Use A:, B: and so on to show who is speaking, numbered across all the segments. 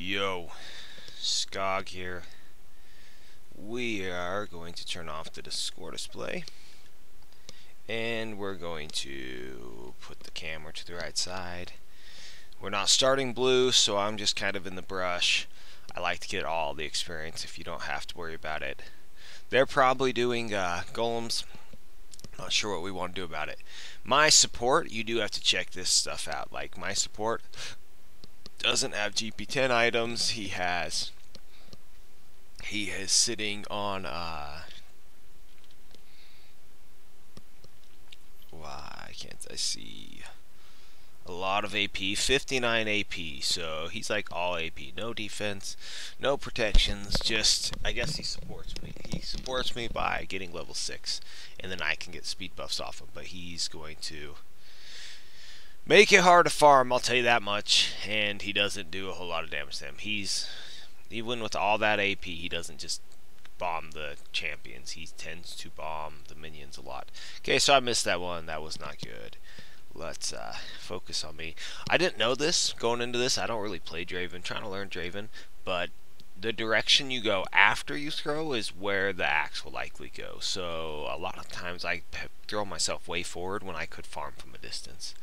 A: Yo, Skog here. We are going to turn off the score display, and we're going to put the camera to the right side. We're not starting blue, so I'm just kind of in the brush. I like to get all the experience if you don't have to worry about it. They're probably doing golems. Not sure what we want to do about it. My support, you do have to check this stuff out. Like, my support doesn't have GP10 items. He is sitting on why can't I see a lot of AP, 59 AP, so he's like all AP, no defense, no protections, just, I guess he supports me. He supports me by getting level 6, and then I can get speed buffs off him, but he's going to make it hard to farm, I'll tell you that much, and he doesn't do a whole lot of damage to him. Even with all that AP, he doesn't just bomb the champions. He tends to bomb the minions a lot. Okay, so I missed that one. That was not good. Let's focus on me. I didn't know this going into this. I don't really play Draven. Trying to learn Draven, but the direction you go after you throw is where the axe will likely go. So a lot of times I throw myself way forward when I could farm from a distance.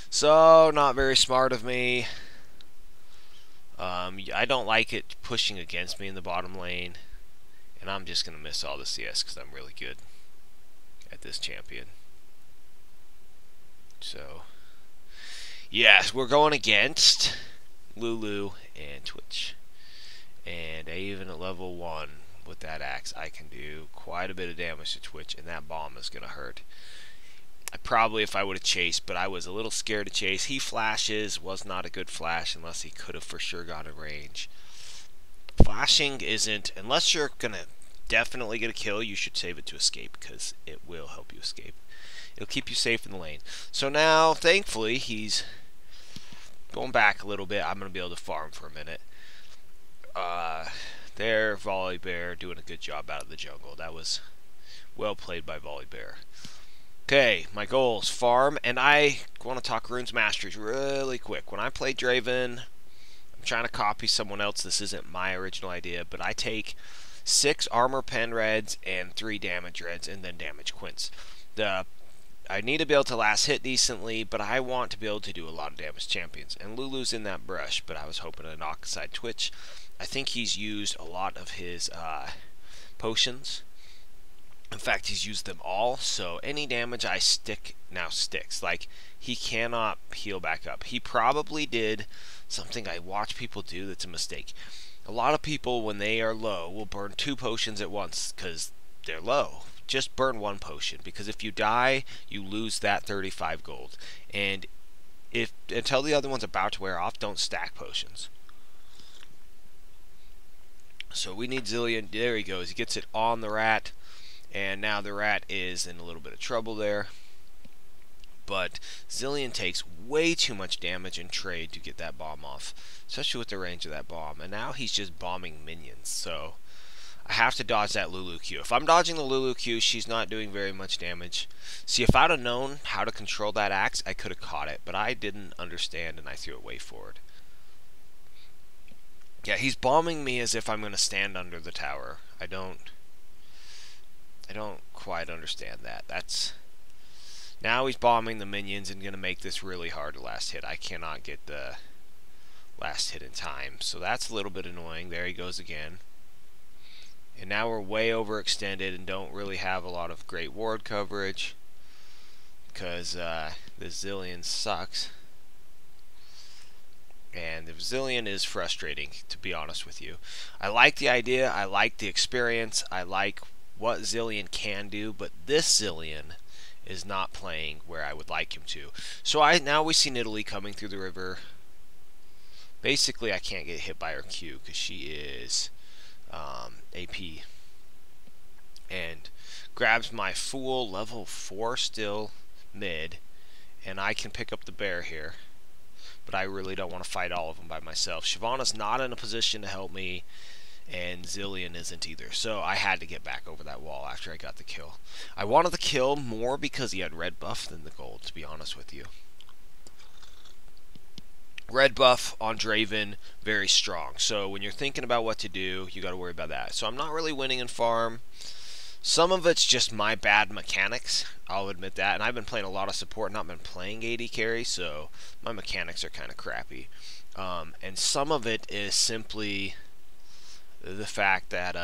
A: So not very smart of me. I don't like it pushing against me in the bottom lane, and I'm just going to miss all the CS because I'm really good at this champion. So, yes, we're going against Lulu and Twitch. And even at level 1 with that axe, I can do quite a bit of damage to Twitch, and that bomb is going to hurt. Probably if I would have chased, but I was a little scared to chase. He flashes, was not a good flash unless he could have for sure got in range. Flashing isn't, unless you're going to definitely get a kill, you should save it to escape because it will help you escape. It'll keep you safe in the lane. So now, thankfully, he's going back a little bit. I'm going to be able to farm for a minute. There, Volley Bear doing a good job out of the jungle. That was well played by Volley Bear. Okay, my goals, farm, and I want to talk Runes Masteries really quick. When I play Draven, I'm trying to copy someone else. This isn't my original idea, but I take 6 armor pen reds and 3 damage reds, and then damage quints. I need to be able to last hit decently, but I want to be able to do a lot of damage champions. And Lulu's in that brush, but I was hoping to knock aside Twitch. I think he's used a lot of his potions. In fact, he's used them all, so any damage I stick now sticks. Like, he cannot heal back up. He probably did something I watch people do that's a mistake. A lot of people, when they are low, will burn 2 potions at once because they're low. Just burn 1 potion, because if you die, you lose that 35 gold. And until the other one's about to wear off, don't stack potions. So we need Zillion. There he goes. He gets it on the rat. And now the rat is in a little bit of trouble there. But Zillion takes way too much damage in trade to get that bomb off. Especially with the range of that bomb. And now he's just bombing minions. So I have to dodge that Lulu Q. If I'm dodging the Lulu Q, she's not doing very much damage. See, if I'd have known how to control that axe, I could have caught it. But I didn't understand and I threw it way forward. Yeah, he's bombing me as if I'm going to stand under the tower. I don't quite understand that. Now he's bombing the minions and going to make this really hard to last hit. I cannot get the last hit in time. So that's a little bit annoying. There he goes again. And now we're way overextended and don't really have a lot of great ward coverage. Because the Zillion sucks. And the Zillion is frustrating, to be honest with you. I like the idea. I like the experience. I like what Zillion can do, but this Zillion is not playing where I would like him to. So now we see Nidalee coming through the river. Basically, I can't get hit by her Q because she is AP. And grabs my Fool, level 4 still, mid, and I can pick up the bear here. But I really don't want to fight all of them by myself. Shyvana's not in a position to help me, and Zillion isn't either. So I had to get back over that wall after I got the kill. I wanted the kill more because he had red buff than the gold, to be honest with you. Red buff on Draven, very strong. So when you're thinking about what to do, you got to worry about that. So I'm not really winning in farm. Some of it's just my bad mechanics, I'll admit that. And I've been playing a lot of support, not been playing AD carry, so my mechanics are kind of crappy. And some of it is simply the fact that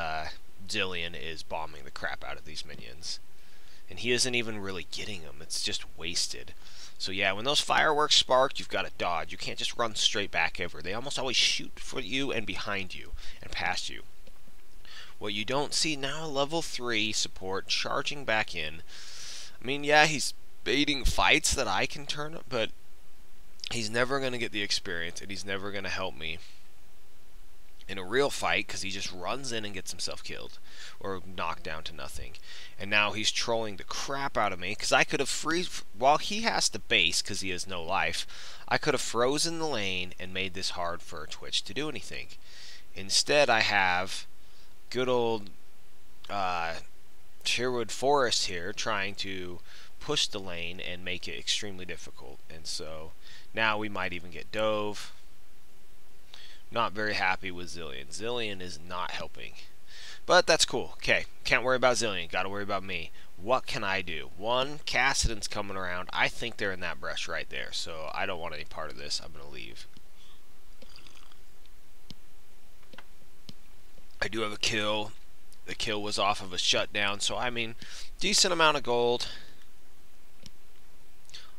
A: Zillion is bombing the crap out of these minions. And he isn't even really getting them, it's just wasted. So yeah, when those fireworks spark, you've got to dodge. You can't just run straight back ever. They almost always shoot for you and behind you and past you. What you don't see now, level 3 support charging back in. I mean, yeah, he's baiting fights that I can turn up, but he's never going to get the experience, and he's never going to help me in a real fight because he just runs in and gets himself killed or knocked down to nothing. And now he's trolling the crap out of me because I could have while he has to base because he has no life, I could have frozen the lane and made this hard for Twitch to do anything. Instead, I have good old Sherwood Forest here trying to push the lane and make it extremely difficult. And so now we might even get dove. Not very happy with Zillion. Zillion is not helping. But that's cool. Okay, can't worry about Zillion. Gotta worry about me. What can I do? One, Cassidon's coming around. I think they're in that brush right there, so I don't want any part of this. I'm gonna leave. I do have a kill. The kill was off of a shutdown, so I mean, decent amount of gold.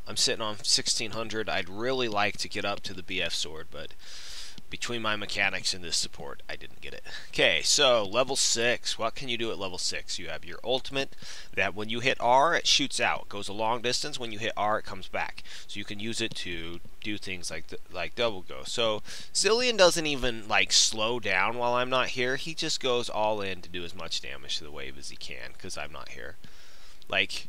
A: I'm sitting on 1600. I'd really like to get up to the BF sword, but between my mechanics and this support, I didn't get it. Okay, so level 6. What can you do at level 6? You have your ultimate that when you hit R, it shoots out. It goes a long distance. When you hit R, it comes back. So you can use it to do things like double go. So Zillion doesn't even like slow down while I'm not here. He just goes all in to do as much damage to the wave as he can because I'm not here. Like,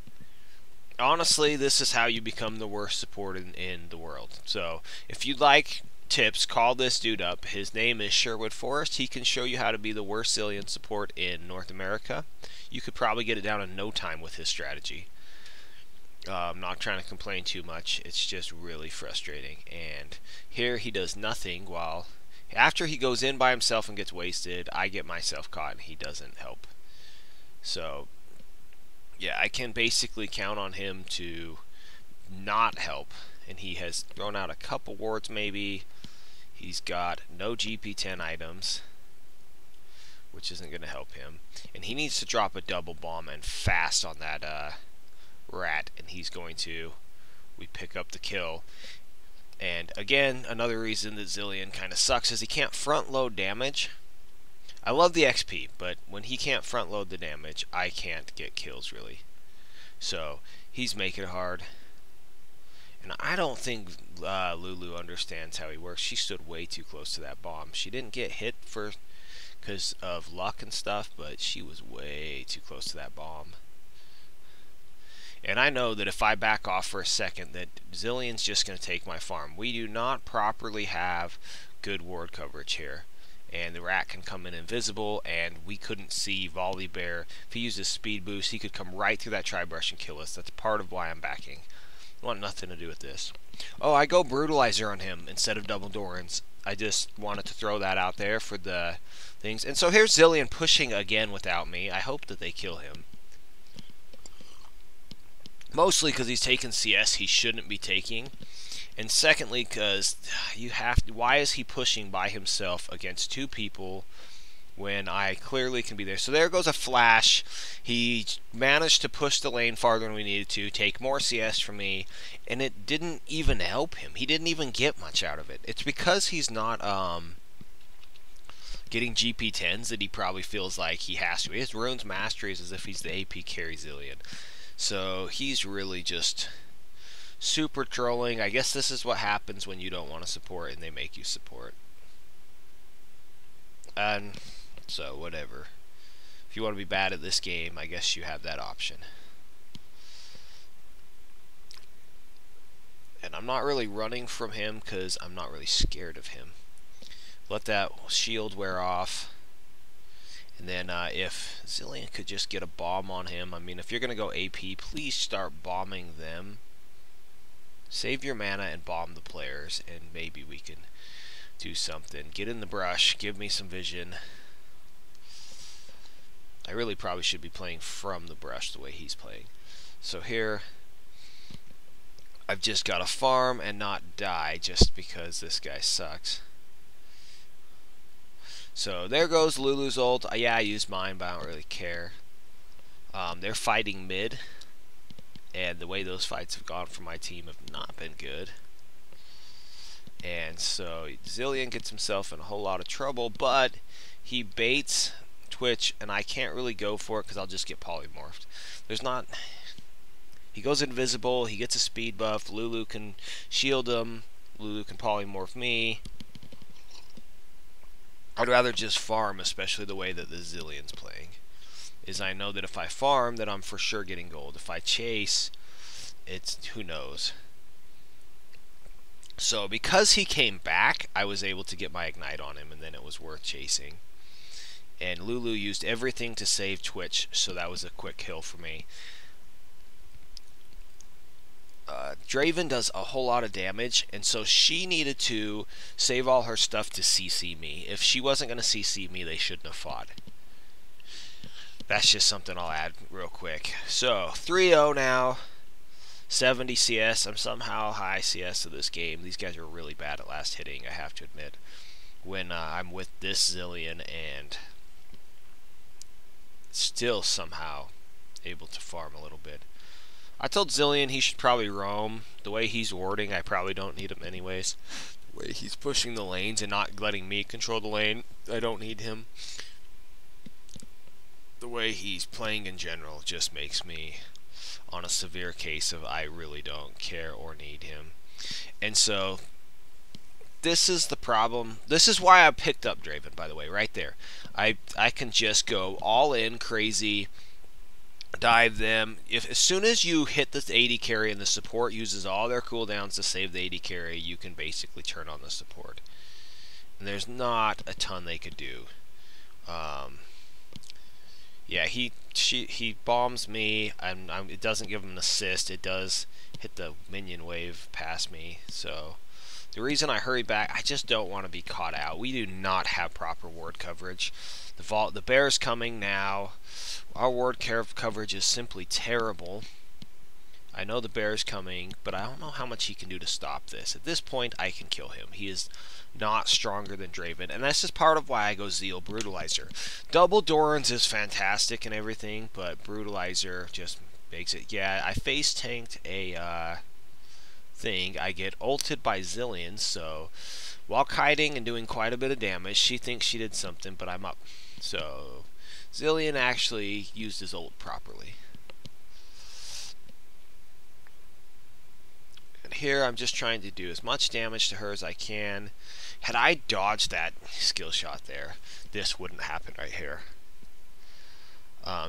A: honestly, this is how you become the worst support in the world. So if you'd like tips, call this dude up. His name is Sherwood Forest. He can show you how to be the worst Zillion support in North America. You could probably get it down in no time with his strategy. I'm not trying to complain too much. It's just really frustrating. And here he does nothing while after he goes in by himself and gets wasted, I get myself caught and he doesn't help. So yeah, I can basically count on him to not help. And he has thrown out a couple wards maybe. He's got no GP10 items, which isn't going to help him. And he needs to drop a double bomb and fast on that rat, and he's going to. We pick up the kill. And again, another reason that Zillion kind of sucks is he can't front load damage. I love the XP, but when he can't front load the damage, I can't get kills really. So he's making it hard. And I don't think Lulu understands how he works. She stood way too close to that bomb. She didn't get hit because of luck and stuff, but she was way too close to that bomb. And I know that if I back off for a second, that Zillion's just going to take my farm. We do not properly have good ward coverage here. And the rat can come in invisible, and we couldn't see Volley Bear. If he used his speed boost, he could come right through that tri-brush and kill us. That's part of why I'm backing. I want nothing to do with this. Oh, I go Brutalizer on him instead of Double Dorans. I just wanted to throw that out there for the things. And so here's Zillion pushing again without me. I hope that they kill him. Mostly because he's taking CS he shouldn't be taking. And secondly, because you have to, why is he pushing by himself against two people when I clearly can be there? So there goes a flash. He managed to push the lane farther than we needed to, take more CS from me, and it didn't even help him. He didn't even get much out of it. It's because he's not getting GP10s that he probably feels like he has to. His Runes Mastery is as if he's the AP carry Zillion. So he's really just super trolling. I guess this is what happens when you don't want to support and they make you support. And so whatever. If you want to be bad at this game, I guess you have that option. And I'm not really running from him because I'm not really scared of him. Let that shield wear off. And then if Zillion could just get a bomb on him. I mean, if you're going to go AP, please start bombing them. Save your mana and bomb the players, and maybe we can do something. Get in the brush. Give me some vision. I really probably should be playing from the brush the way he's playing. So here, I've just got to farm and not die just because this guy sucks. So there goes Lulu's ult. Yeah, I used mine, but I don't really care. They're fighting mid, and the way those fights have gone for my team have not been good. And so Zilean gets himself in a whole lot of trouble, but he baits Twitch, and I can't really go for it because I'll just get polymorphed. There's not... He goes invisible, he gets a speed buff, Lulu can shield him, Lulu can polymorph me. I'd rather just farm, especially the way that the Zilean's playing. Is I know that if I farm, that I'm for sure getting gold. If I chase, it's who knows. So because he came back, I was able to get my ignite on him, and then it was worth chasing. And Lulu used everything to save Twitch, so that was a quick kill for me. Draven does a whole lot of damage, and so she needed to save all her stuff to CC me. If she wasn't going to CC me, they shouldn't have fought. That's just something I'll add real quick. So, 3-0 now. 70 CS. I'm somehow high CS to this game. These guys are really bad at last hitting, I have to admit. When I'm with this Zilean and still somehow able to farm a little bit. I told Zilean he should probably roam. The way he's warding, I probably don't need him anyways. The way he's pushing the lanes and not letting me control the lane, I don't need him. The way he's playing in general just makes me on a severe case of I really don't care or need him. And so this is the problem. This is why I picked up Draven, by the way, right there. I can just go all in crazy, dive them. As soon as you hit the AD carry and the support uses all their cooldowns to save the AD carry, you can basically turn on the support. And there's not a ton they could do. Yeah, he bombs me, and it doesn't give him an assist. It does hit the minion wave past me. So the reason I hurry back, I just don't want to be caught out. We do not have proper ward coverage. The bear's coming now. Our ward coverage is simply terrible. I know the bear's coming, but I don't know how much he can do to stop this. At this point, I can kill him. He is not stronger than Draven, and that's just part of why I go Zeal Brutalizer. Double Doran's is fantastic and everything, but Brutalizer just makes it... Yeah, I face tanked a thing. I get ulted by Zilean, so while kiting and doing quite a bit of damage, she thinks she did something, but I'm up. So Zilean actually used his ult properly. And here I'm just trying to do as much damage to her as I can. Had I dodged that skill shot there, this wouldn't happen right here.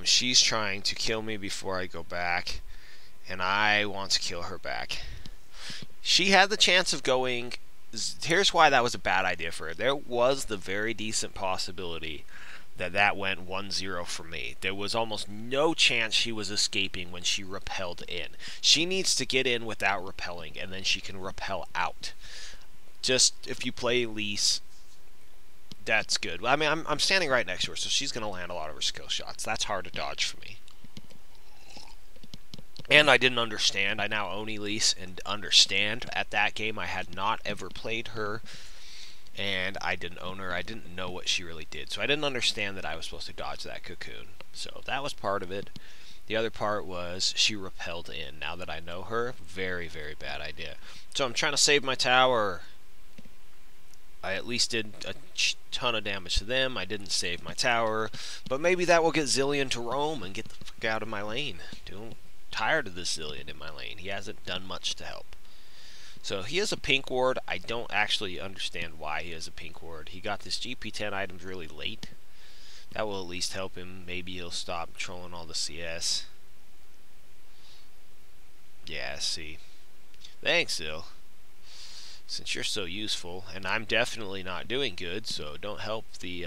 A: She's trying to kill me before I go back, and I want to kill her back. She had the chance of going... Here's why that was a bad idea for her. There was the very decent possibility that went 1-0 for me. There was almost no chance she was escaping when she repelled in. She needs to get in without repelling, and then she can repel out. Just, if you play Elise, that's good. I mean, I'm standing right next to her, so she's going to land a lot of her skill shots. That's hard to dodge for me. And I didn't understand. I now own Elise and understand. At that game, I had not ever played her, and I didn't own her. I didn't know what she really did, so I didn't understand that I was supposed to dodge that cocoon. So that was part of it. The other part was she repelled in. Now that I know her, very, very bad idea. So I'm trying to save my tower. I at least did a ton of damage to them. I didn't save my tower, but maybe that will get Zilean to roam and get the fuck out of my lane. I'm tired of this Zilean in my lane. He hasn't done much to help. So he has a pink ward. I don't actually understand why he has a pink ward. He got this GP10 items really late. That will at least help him. Maybe he'll stop trolling all the CS. Yeah, see. Thanks, Zil. Since you're so useful, and I'm definitely not doing good, so don't help the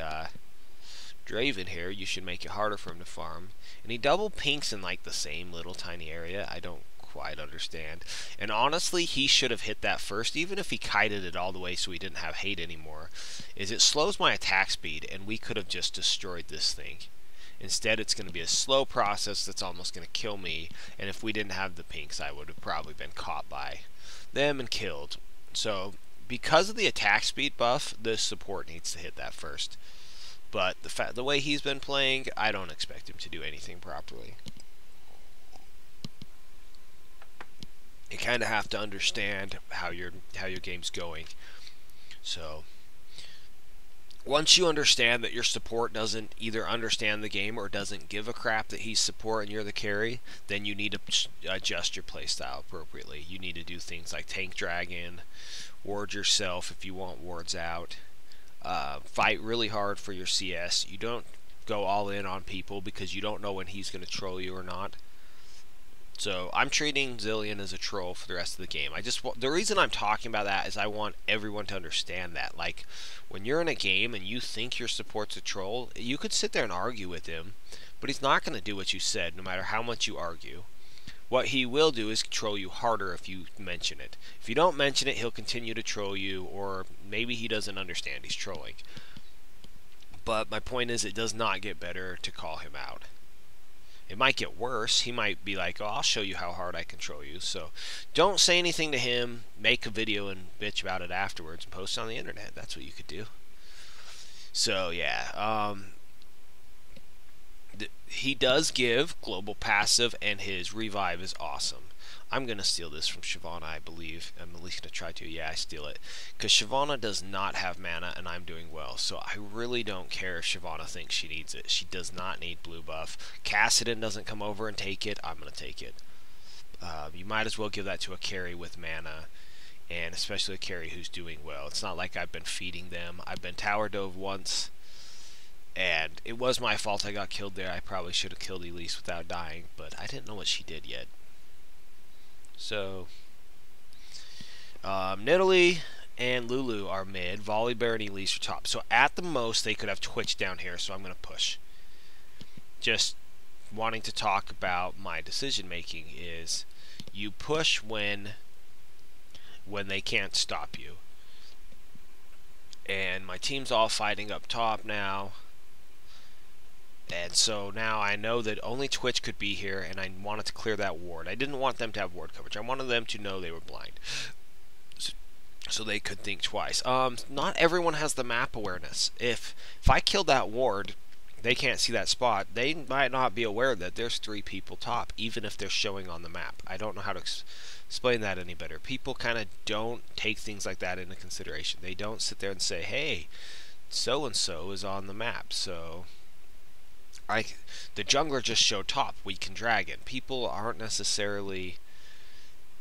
A: Draven here. You should make it harder for him to farm. And he double pinks in like the same little tiny area. I don't quite understand. And honestly, he should have hit that first, even if he kited it all the way so he didn't have hate anymore. Is it slows my attack speed, and we could have just destroyed this thing. Instead, it's going to be a slow process that's almost going to kill me, and if we didn't have the pinks, I would have probably been caught by them and killed. So, because of the attack speed buff, the support needs to hit that first. But the way he's been playing, I don't expect him to do anything properly. You kind of have to understand how your game's going. So once you understand that your support doesn't either understand the game or doesn't give a crap that he's support and you're the carry, then you need to adjust your playstyle appropriately. You need to do things like tank dragon, ward yourself if you want wards out, fight really hard for your CS. You don't go all in on people because you don't know when he's going to troll you or not. So I'm treating Zilean as a troll for the rest of the game. The reason I'm talking about that is I want everyone to understand that. Like, when you're in a game and you think your support's a troll, you could sit there and argue with him, but he's not going to do what you said, no matter how much you argue. What he will do is troll you harder if you mention it. If you don't mention it, he'll continue to troll you, or maybe he doesn't understand he's trolling. But my point is, it does not get better to call him out. It might get worse. He might be like, oh, I'll show you how hard I control you. So don't say anything to him. Make a video and bitch about it afterwards and post it on the internet. That's what you could do. So, yeah. He does give global passive, and his revive is awesome. I'm going to steal this from Shyvana, I believe. I'm at least going to try to. Yeah, I steal it. Because Shyvana does not have mana, and I'm doing well. So I really don't care if Shyvana thinks she needs it. She does not need blue buff. Kassadin doesn't come over and take it. I'm going to take it. You might as well give that to a carry with mana, and especially a carry who's doing well. It's not like I've been feeding them. I've been tower dove once, and it was my fault I got killed there. I probably should have killed Elise without dying, but I didn't know what she did yet. So, Nidalee and Lulu are mid. Volibear and Elise are top. So at the most, they could have Twitch down here, so I'm going to push. Just wanting to talk about my decision making is you push when they can't stop you. And my team's all fighting up top now. And so now I know that only Twitch could be here, and I wanted to clear that ward. I didn't want them to have ward coverage. I wanted them to know they were blind, so they could think twice. Not everyone has the map awareness. If I killed that ward, they can't see that spot. They might not be aware that there's 3 people top, even if they're showing on the map. I don't know how to explain that any better. People kind of don't take things like that into consideration. They don't sit there and say, hey, so-and-so is on the map, so the jungler just showed top, we can dragon. People aren't necessarily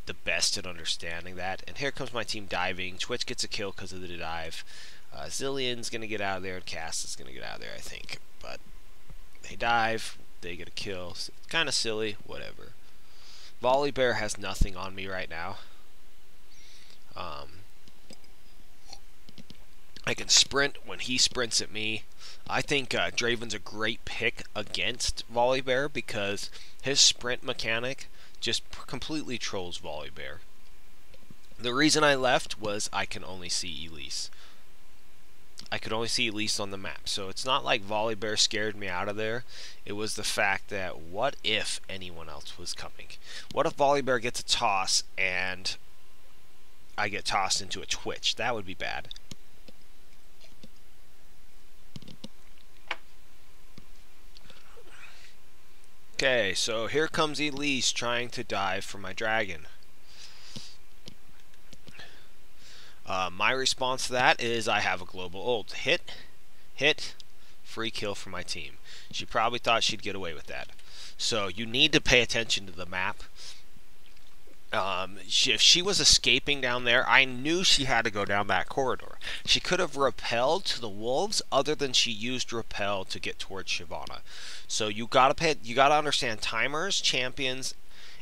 A: the best at understanding that. And here comes my team diving. Twitch gets a kill because of the dive. Zilean's going to get out of there, and Cass is going to get out of there, I think. But they dive, they get a kill. It's kind of silly, whatever. Volibear has nothing on me right now. I can sprint when he sprints at me. I think Draven's a great pick against Volibear because his sprint mechanic just completely trolls Volibear. The reason I left was I can only see Elise. I could only see Elise on the map. So it's not like Volibear scared me out of there. It was the fact that what if anyone else was coming? What if Volibear gets a toss and I get tossed into a Twitch? That would be bad. Okay, so here comes Elise trying to dive for my dragon. My response to that is I have a global ult. Hit, free kill for my team. She probably thought she'd get away with that. So you need to pay attention to the map. If she was escaping down there, I knew she had to go down that corridor. She could have repelled to the wolves, other than she used repel to get towards Shyvana. So you gotta understand timers, champions,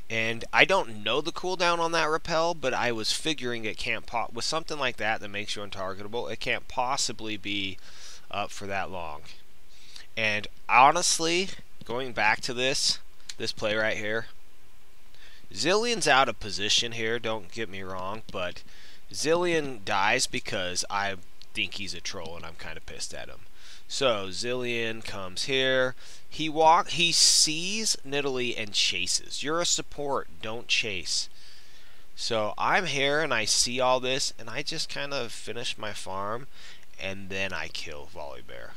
A: and I don't know the cooldown on that repel, but I was figuring it can't with something like that that makes you untargetable. It can't possibly be up for that long. And honestly, going back to this play right here, Zillion's out of position here, don't get me wrong, but Zillion dies because I think he's a troll and I'm kind of pissed at him. So Zillion comes here. He sees Nidalee and chases. You're a support, don't chase. So I'm here and I see all this and I just kind of finish my farm and then I kill Volibear.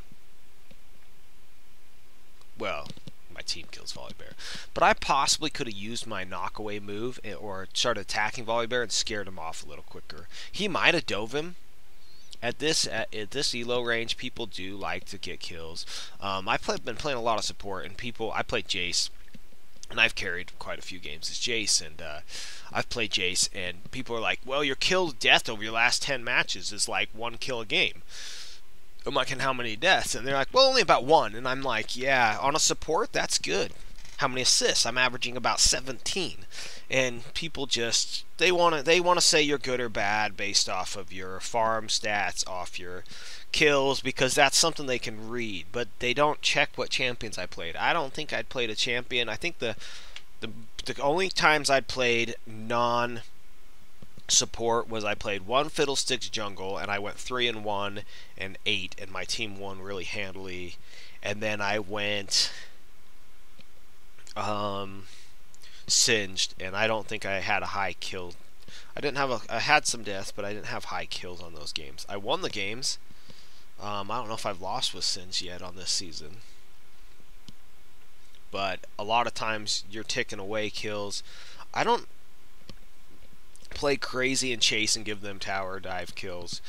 A: Well, my team kills Volibear. But I possibly could have used my knockaway move or started attacking Volibear and scared him off a little quicker. He might have dove him. At this elo range, people do like to get kills. I've been playing a lot of support, and I played Jace, and I've carried quite a few games as Jace, and I've played Jace, and people are like, well, your kill death over your last 10 matches is like 1 kill a game. I'm like, and how many deaths? And they're like, well, only about 1. And I'm like, yeah, on a support, that's good. How many assists? I'm averaging about 17. And people just, they want to say you're good or bad based off of your farm stats, off your kills, because that's something they can read. But they don't check what champions I played. I don't think I'd played a champion. I think the only times I'd played support was I played 1 Fiddlesticks jungle and I went 3-1 and 8 and my team won really handily. And then I went Singed, and I don't think I had a high kill. I had some deaths, but I didn't have high kills on those games. I won the games. I don't know if I've lost with Singed yet on this season. But a lot of times you're ticking away kills. I don't play crazy and chase and give them tower dive kills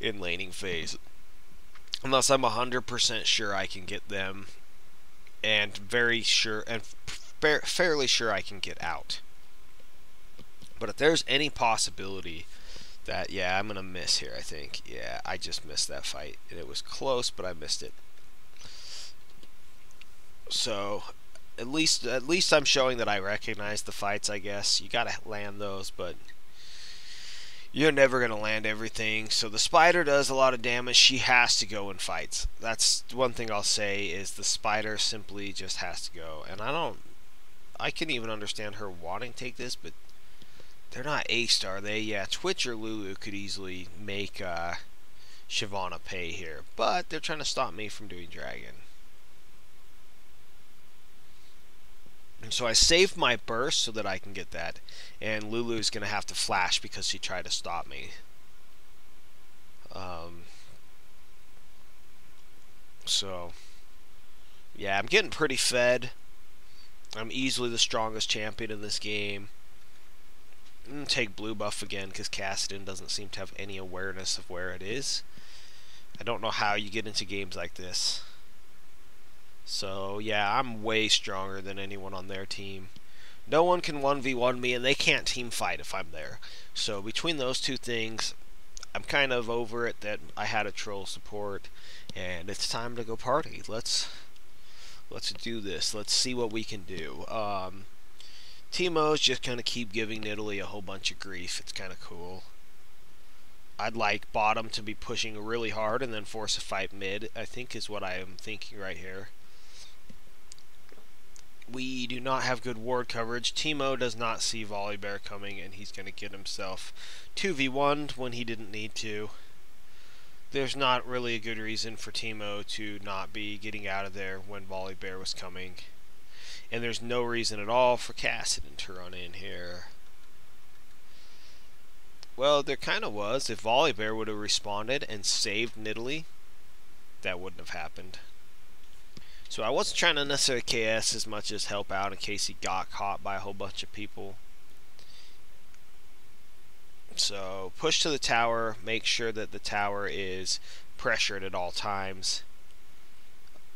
A: in laning phase unless I'm 100% sure I can get them and fairly sure I can get out. But if there's any possibility that, yeah, I'm gonna miss here, I think. Yeah, I just missed that fight and it was close, but I missed it. So at least I'm showing that I recognize the fights, I guess. You gotta land those, but you're never going to land everything. So the spider does a lot of damage. She has to go in fights. That's one thing I'll say, is the spider simply just has to go. And I can even understand her wanting to take this, but they're not aced, are they? Yeah, Twitch or Lulu could easily make Shyvana pay here. But they're trying to stop me from doing dragon. And so I saved my burst so that I can get that. And Lulu's going to have to flash because she tried to stop me. So, yeah, I'm getting pretty fed. I'm easily the strongest champion in this game. I'm going to take blue buff again because Kassadin doesn't seem to have any awareness of where it is. I don't know how you get into games like this. So, yeah, I'm way stronger than anyone on their team. No one can 1v1 me, and they can't team fight if I'm there. So, between those two things, I'm kind of over it that I had a troll support, and it's time to go party. Let's do this. Let's see what we can do. Teemo's just going to keep giving Nidalee a whole bunch of grief. It's kind of cool. I'd like bottom to be pushing really hard and then force a fight mid, I think is what I am thinking right here. We do not have good ward coverage. Teemo does not see Volibear coming, and he's going to get himself 2v1'd when he didn't need to. There's not really a good reason for Teemo to not be getting out of there when Volibear was coming. And there's no reason at all for Kassadin to run in here. Well, there kind of was. If Volibear would have responded and saved Nidalee, that wouldn't have happened. So I wasn't trying to necessarily KS as much as help out in case he got caught by a whole bunch of people. So push to the tower, make sure that the tower is pressured at all times.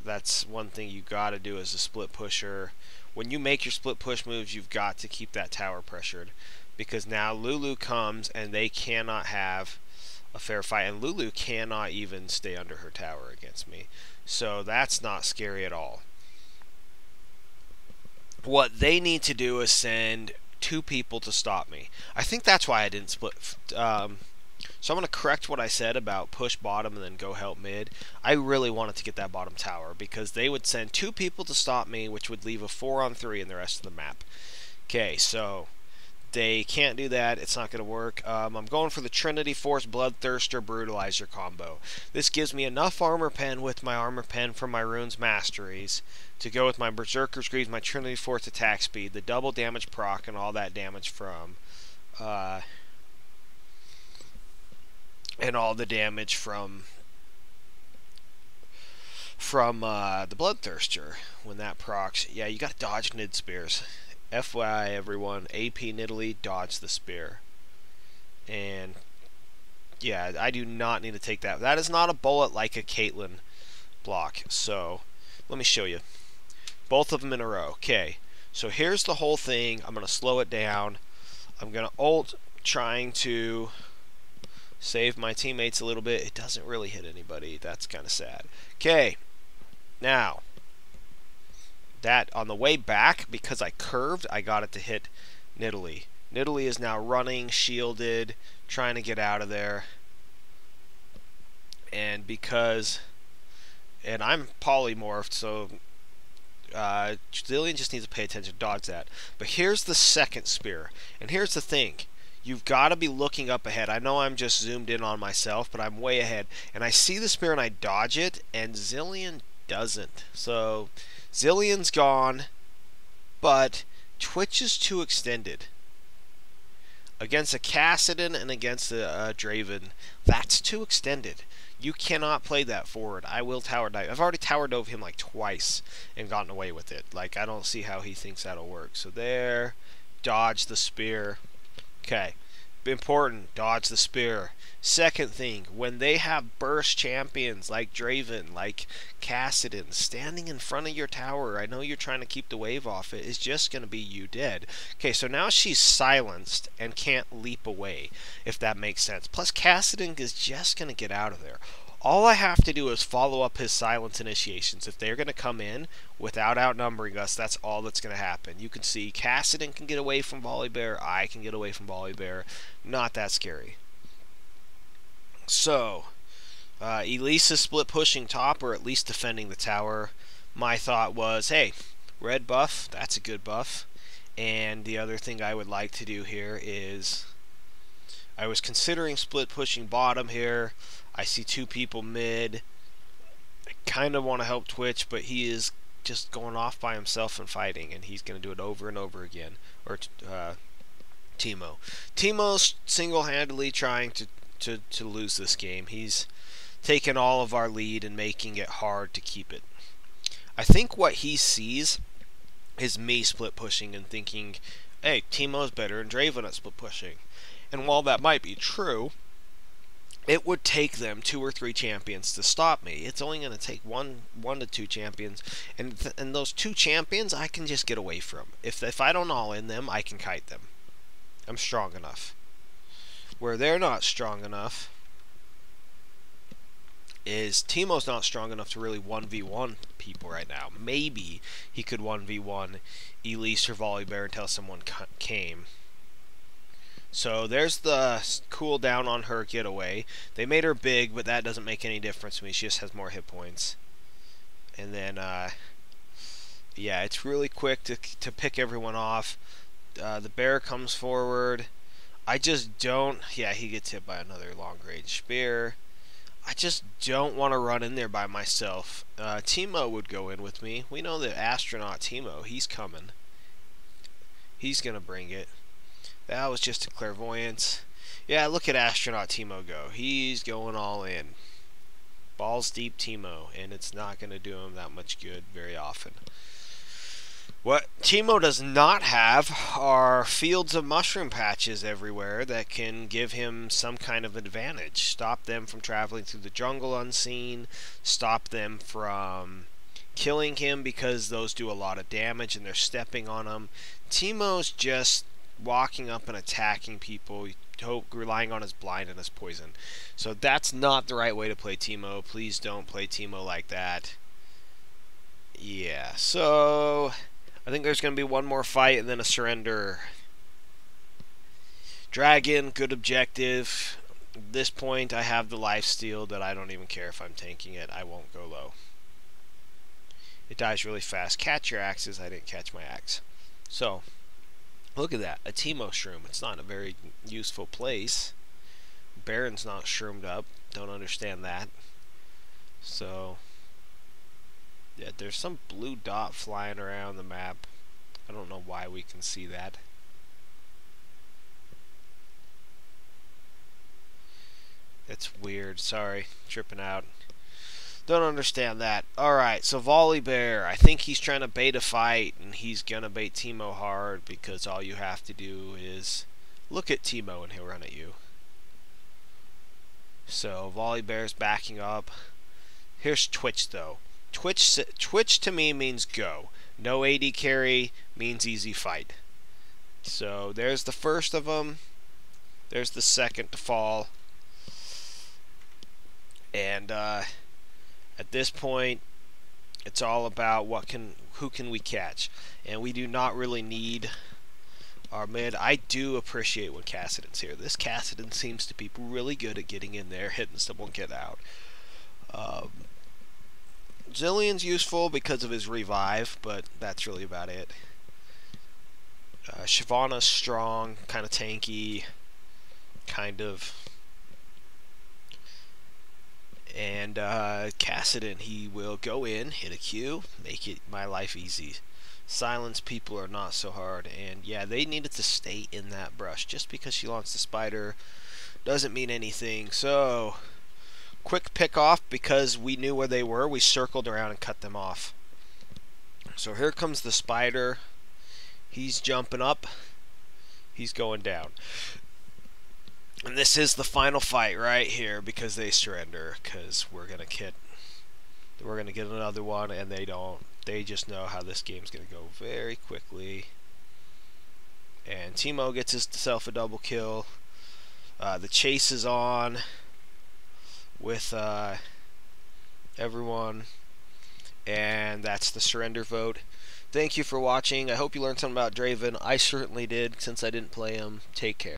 A: That's one thing you got to do as a split pusher. When you make your split push moves, you've got to keep that tower pressured. Because now Lulu comes and they cannot have a fair fight. And Lulu cannot even stay under her tower against me. So that's not scary at all. What they need to do is send 2 people to stop me. I think that's why I didn't split. So I'm going to correct what I said about push bottom and then go help mid. I really wanted to get that bottom tower because they would send 2 people to stop me, which would leave a 4-on-3 in the rest of the map. Okay, so they can't do that. It's not going to work. I'm going for the Trinity Force Bloodthirster Brutalizer combo. This gives me enough armor pen with my armor pen from my Runes Masteries to go with my Berserker's Greaves, my Trinity Force attack speed, the double damage proc, and all that damage from and all the damage from the Bloodthirster when that procs. Yeah, you got to dodge Nid Spears. FYI, everyone, AP Nidalee, dodge the spear. And yeah, I do not need to take that. That is not a bullet like a Caitlyn block. So let me show you. Both of them in a row. Okay, so here's the whole thing. I'm going to slow it down. I'm going to ult, trying to save my teammates a little bit. It doesn't really hit anybody. That's kind of sad. Okay, now that on the way back, because I curved, I got it to hit Nidalee. Nidalee is now running, shielded, trying to get out of there. And I'm polymorphed, so Zilean just needs to pay attention, dodge that. But here's the second spear, and here's the thing. You've got to be looking up ahead. I know I'm just zoomed in on myself, but I'm way ahead. And I see the spear and I dodge it, and Zilean doesn't. So Zilean's gone, but Twitch is too extended. Against a Kassadin and against a Draven, that's too extended. You cannot play that forward. I will tower dive. I've already towered over him like twice and gotten away with it. Like, I don't see how he thinks that'll work. So there, dodge the spear. Okay, important, dodge the spear. Second thing, when they have burst champions like Draven, like Kassadin, standing in front of your tower, I know you're trying to keep the wave off it, is just going to be you dead. Okay, so now she's silenced and can't leap away, if that makes sense. Plus, Kassadin is just going to get out of there. All I have to do is follow up his silence initiations. If they're going to come in without outnumbering us, that's all that's going to happen. You can see Kassadin can get away from Volibear. I can get away from Volibear. Not that scary. So, Elise is split pushing top, or at least defending the tower. My thought was, hey, red buff, that's a good buff. And the other thing I would like to do here is, I was considering split pushing bottom here. I see two people mid. I kind of want to help Twitch, but he is just going off by himself and fighting, and he's going to do it over and over again. Or Teemo. Teemo's single-handedly trying to lose this game. He's taken all of our lead and making it hard to keep it. I think what he sees is me split pushing and thinking, hey, Teemo's better than Draven at split pushing. And while that might be true, it would take them 2 or 3 champions to stop me. It's only going to take one to 2 champions, and those 2 champions I can just get away from. If I don't all in them, I can kite them. I'm strong enough. Where they're not strong enough is Teemo's not strong enough to really 1v1 people right now. Maybe he could 1v1 Elise or Volibear until someone came. So there's the cooldown on her getaway. They made her big, but that doesn't make any difference to me. She just has more hit points. And then, yeah, it's really quick to pick everyone off. The bear comes forward. I just don't... Yeah, he gets hit by another long-range spear. I just don't want to run in there by myself. Teemo would go in with me. We know that Astronaut Teemo, he's coming. He's going to bring it. That was just a clairvoyance. Yeah, look at Astronaut Teemo go. He's going all in. Balls deep Teemo, and it's not going to do him that much good very often. What Teemo does not have are fields of mushroom patches everywhere that can give him some kind of advantage. Stop them from traveling through the jungle unseen. Stop them from killing him because those do a lot of damage and they're stepping on him. Teemo's just walking up and attacking people, relying on his blind and his poison. So that's not the right way to play Teemo. Please don't play Teemo like that. Yeah, so I think there's going to be one more fight and then a surrender. Dragon, good objective. At this point, I have the lifesteal that I don't even care if I'm tanking it. I won't go low. It dies really fast. Catch your axes. I didn't catch my axe. So, Look at that, a Teemo shroom. It's not a very useful place. Baron's not shroomed up. Don't understand that. So, yeah, there's some blue dot flying around the map. I don't know why we can see that. It's weird. Sorry, tripping out. Don't understand that. Alright, so Volibear. I think he's trying to bait a fight, and he's going to bait Teemo hard because all you have to do is look at Teemo and he'll run at you. So Volibear's backing up. Here's Twitch, though. Twitch to me means go. No AD carry means easy fight. So there's the first of them. There's the second to fall. And at this point, it's all about who can we catch. And we do not really need our mid. I do appreciate when Cassidon's here. This Cassidon seems to be really good at getting in there, hitting someone, get out. Zillion's useful because of his revive, but that's really about it. Shyvana's strong, kind of tanky, kind of. And Cassidon, he will go in, hit a Q, make it my life easy. Silence people are not so hard, and yeah, they needed to stay in that brush. Just because she launched the spider doesn't mean anything. So, quick pick off because we knew where they were. We circled around and cut them off. So here comes the spider. He's jumping up. He's going down. And this is the final fight right here because they surrender. Because we're gonna get another one, and they don't. They just know how this game's gonna go very quickly. And Teemo gets himself a double kill. The chase is on with everyone, and that's the surrender vote. Thank you for watching. I hope you learned something about Draven. I certainly did, since I didn't play him. Take care.